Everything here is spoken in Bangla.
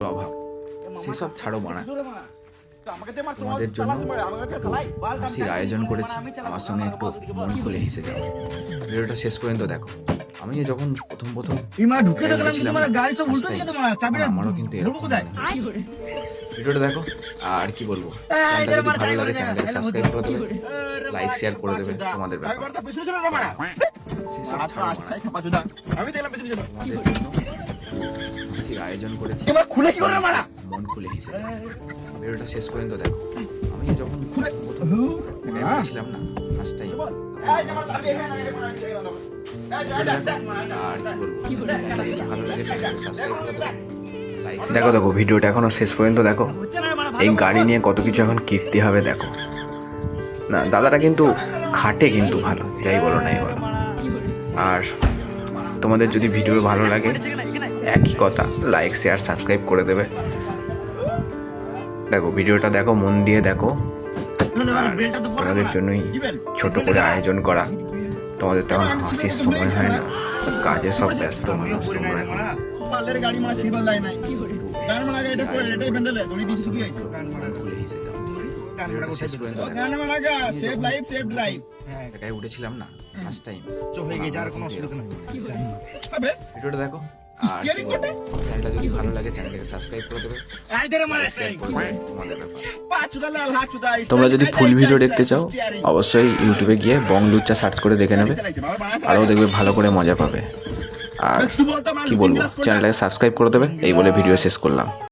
অভাব সেসব ছাড়ো মানা, তোমাদের জন্য হাসির আয়োজন করেছি। আমার সঙ্গে একটু মন খুলে হেসে যাও। ভিডিওটা শেষ পর্যন্ত দেখো। আমি যখন প্রথম গেছিলাম, আমারও কিন্তু এরকম ভিডিওটা দেখো। আর কি বলবো, চ্যানেলটা যদি ভালো লাগে চ্যানেলটাকে সাবস্ক্রাইব করে দেবে, লাইক শেয়ার করে দেবে, তোমাদের ব্যাপার। সেসব ছাড়ো মানা, তোমাদের জন্য হাসির আয়োজন করেছি। মন খুলে হেসে যাও। ভিডিওটা শেষ পর্যন্ত দেখো। আমি যখন প্রথম গেছিলাম না, ফার্স্ট টাইম, আর কি বলবো, যদি ভালো লাগে চ্যানেলটাকে সাবস্ক্রাইব করে দেবে, লাইক। দেখো ভিডিওটা এখনো শেষ পর্যন্ত দেখো। এই গাড়ি নিয়ে কত কিছু এখন কীর্তি হবে দেখো না। দাদাটা কিন্তু খাটে, কিন্তু ভালো, যাই বলো নাই বলো। আর তোমাদের যদি ভিডিও ভালো লাগে, একই কথা, লাইক শেয়ার সাবস্ক্রাইব করে দেবে। দেখো ভিডিওটা দেখো, মন দিয়ে দেখো। আর তোমাদের জন্যই ছোট করে আয়োজন করা। তোমাদের তেমন হাসির সময় হয় না, কাজে সব ব্যস্ত মানুষ তোমরা এখন। খুলে হেসে যাও। শেষ পর্যন্ত জায়গায় উঠেছিলাম না, ফার্স্ট টাইম। ভিডিওটা দেখো। আর চ্যানেলটা যদি ভালো লাগে চ্যানেলটাকে সাবস্ক্রাইব করে দেবে, তোমাদের ব্যাপার। তোমরা যদি ফুল ভিডিও দেখতে চাও, অবশ্যই ইউটিউবে গিয়ে বং লুচ্চা সার্চ করে দেখে নেবে, আরও দেখবে ভালো করে মজা পাবে। আর কি বলবো, চ্যানেলটাকে সাবস্ক্রাইব করে দেবে, এই বলে ভিডিও শেষ করলাম।